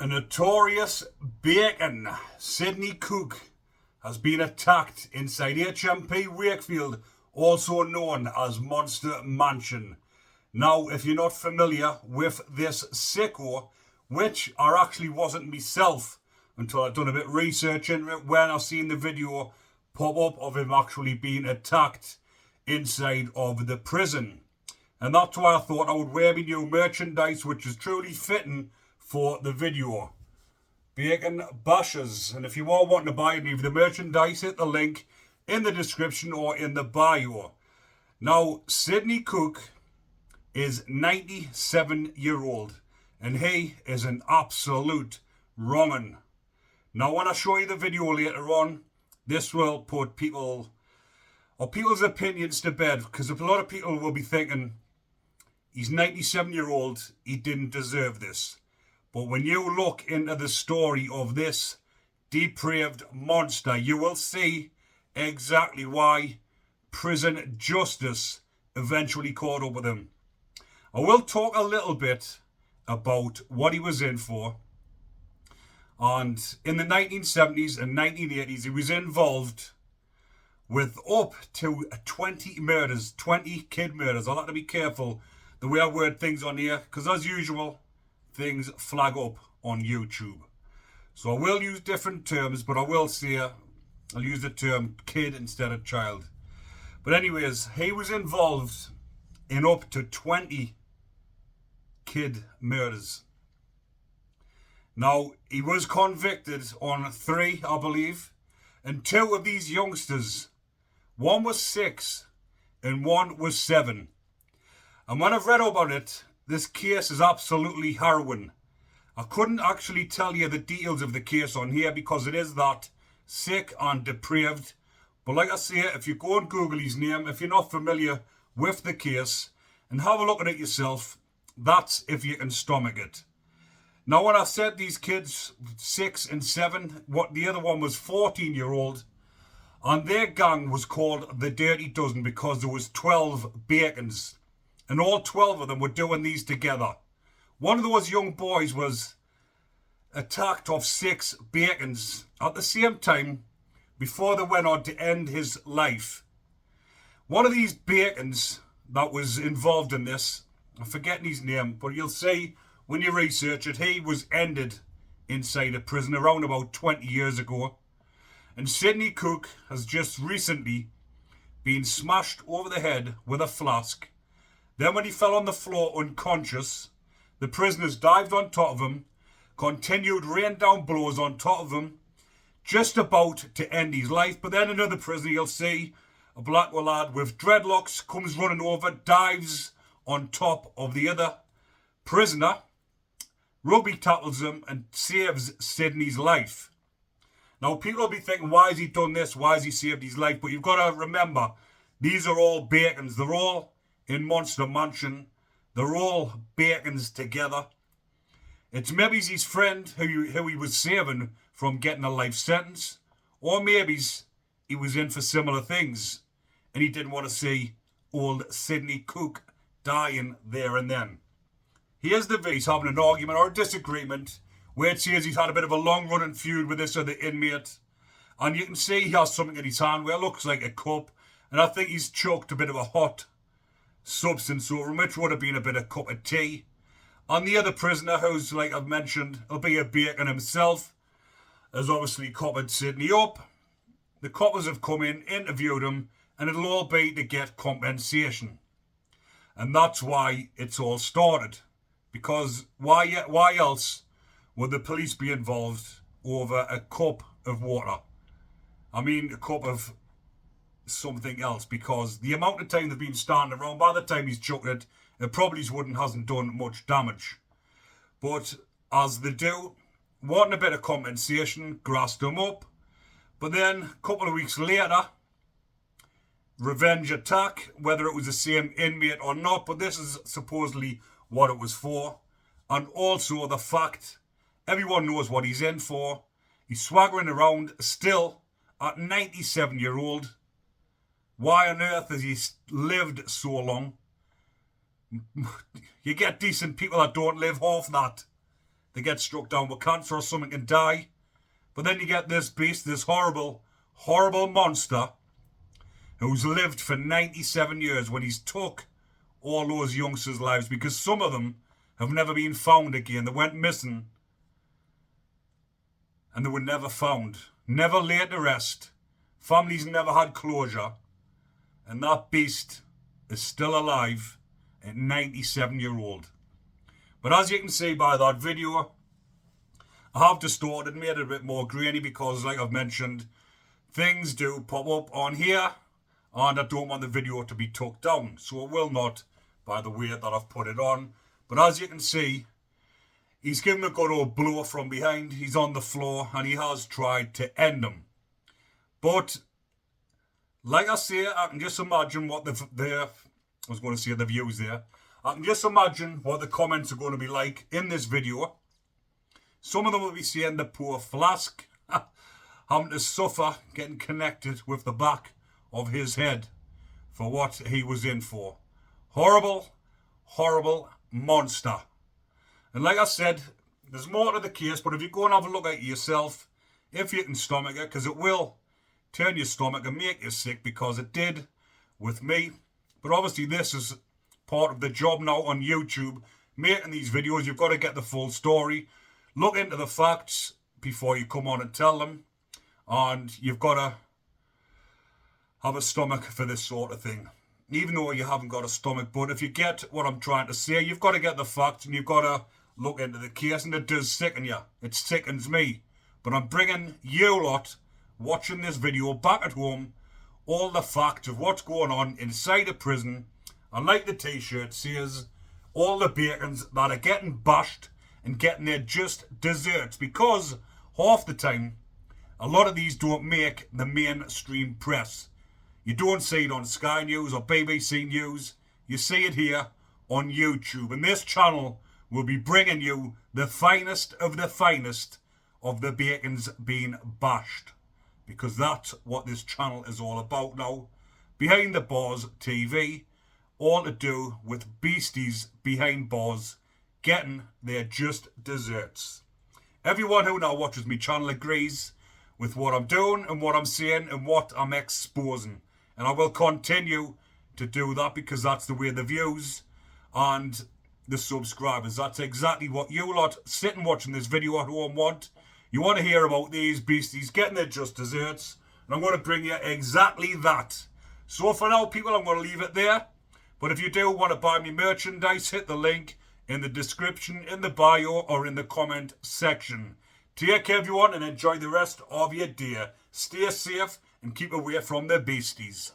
A notorious bacon, Sydney Cooke, has been attacked inside HMP Wakefield, also known as Monster Mansion. Now, if you're not familiar with this sicko, which I actually wasn't myself until I'd done a bit of research into it, when I seen the video pop up of him actually being attacked inside of the prison. And that's why I thought I would wear my new merchandise, which is truly fitting for the video. Bacon Bashers. And if you are wanting to buy any of the merchandise, hit the link in the description or in the bio. Now, Sydney Cooke is 97-year-old, and he is an absolute wrong'un. Now, when I show you the video later on, this will put people's opinions to bed, because a lot of people will be thinking, he's 97-year-old, he didn't deserve this. But when you look into the story of this depraved monster, you will see exactly why prison justice eventually caught up with him. I will talk a little bit about what he was in for. And in the 1970s and 1980s, he was involved with up to 20 murders, 20 kid murders. I'll have to be careful the way I word things on here, because as usual, things flag up on YouTube. So I will use different terms, but I will say I'll use the term kid instead of child. But anyways, he was involved in up to 20 kid murders. Now, he was convicted on 3, I believe, and 2 of these youngsters, one was 6 and one was 7. And when I've read about it, this case is absolutely harrowing. I couldn't actually tell you the details of the case on here because it is that sick and depraved. But like I say, if you go and Google his name, if you're not familiar with the case, and have a look at it yourself, that's if you can stomach it. Now, when I said these kids, 6 and 7, what the other one was 14-year-old, and their gang was called the Dirty Dozen because there was 12 bacons. And all 12 of them were doing these together. One of those young boys was attacked off 6 bacons at the same time before they went on to end his life. One of these bacons that was involved in this, I'm forgetting his name, but you'll see when you research it, he was ended inside a prison around about 20 years ago. And Sydney Cooke has just recently been smashed over the head with a flask. Then when he fell on the floor unconscious, the prisoners dived on top of him, continued raining down blows on top of him, just about to end his life. But then another prisoner, you'll see, a black lad with dreadlocks, comes running over, dives on top of the other prisoner, rugby tackles him and saves Sydney's life. Now, people will be thinking, why has he done this? Why has he saved his life? But you've got to remember, these are all bacons. They're all in Monster Mansion. They're all bacons together. It's maybe his friend who he was saving from getting a life sentence, or maybe he was in for similar things and he didn't want to see old Sydney Cooke dying there and then. Here's the V's having an argument or a disagreement where it says he's had a bit of a long-running feud with this other inmate, and you can see he has something in his hand where it looks like a cup, and I think he's choked a bit of a hot substance over him, which would have been a bit of cup of tea. And the other prisoner, who's, like I've mentioned, will be a bacon himself, has obviously coppered Sydney up. The coppers have come in, interviewed him, and it'll all be to get compensation. And that's why it's all started. Because why else would the police be involved over a cup of water? I mean, a cup of something else, because the amount of time they've been standing around, by the time he's chucked it, it probably hasn't done much damage. But as they do, wanting a bit of compensation, grassed him up. But then, a couple of weeks later, revenge attack, whether it was the same inmate or not, but this is supposedly what it was for. And also the fact, everyone knows what he's in for. He's swaggering around still at 97-year-old. Why on earth has he lived so long? You get decent people that don't live half that. they get struck down with cancer or something and die. But then you get this beast, this horrible, horrible monster who's lived for 97 years when he's took all those youngsters' lives, because some of them have never been found again. They went missing and they were never found, never laid to rest. Families never had closure, and that beast is still alive at 97-year-old. But as you can see by that video, I have distorted, made it a bit more grainy, because like I've mentioned, things do pop up on here and I don't want the video to be took down, so it will not by the way that I've put it on. But as you can see, he's given a good old blow from behind. He's on the floor and he has tried to end him. But like I say, I can just imagine what the views there. I can just imagine what the comments are going to be like in this video. Some of them will be saying the poor Flask having to suffer getting connected with the back of his head for what he was in for. Horrible, horrible monster. And like I said, there's more to the case, but if you go and have a look at it yourself, if you can stomach it, because it will turn your stomach and make you sick, because it did with me. But obviously this is part of the job now on YouTube, making these videos. You've got to get the full story, look into the facts before you come on and tell them, and you've got to have a stomach for this sort of thing, even though you haven't got a stomach. But if you get what I'm trying to say, you've got to get the facts and you've got to look into the case, and it does sicken you. It sickens me. But I'm bringing you lot watching this video back at home all the facts of what's going on inside a prison. And like the t-shirt says, all the bacons that are getting bashed and getting their just desserts, because half the time a lot of these don't make the mainstream press. You don't see it on Sky News or BBC News. You see it here on YouTube. And this channel will be bringing you the finest of the bacons being bashed. Because that's what this channel is all about now. Behind the Bars TV. All to do with beasties behind bars getting their just desserts. Everyone who now watches my channel agrees with what I'm doing and what I'm saying and what I'm exposing. And I will continue to do that, because that's the way the views and the subscribers, that's exactly what you lot sitting watching this video at home want. You want to hear about these beasties getting their just desserts, and I'm going to bring you exactly that. So for now, people, I'm going to leave it there. But if you do want to buy me merchandise, hit the link in the description, in the bio, or in the comment section. Take care, everyone, and enjoy the rest of your day. Stay safe and keep away from the beasties.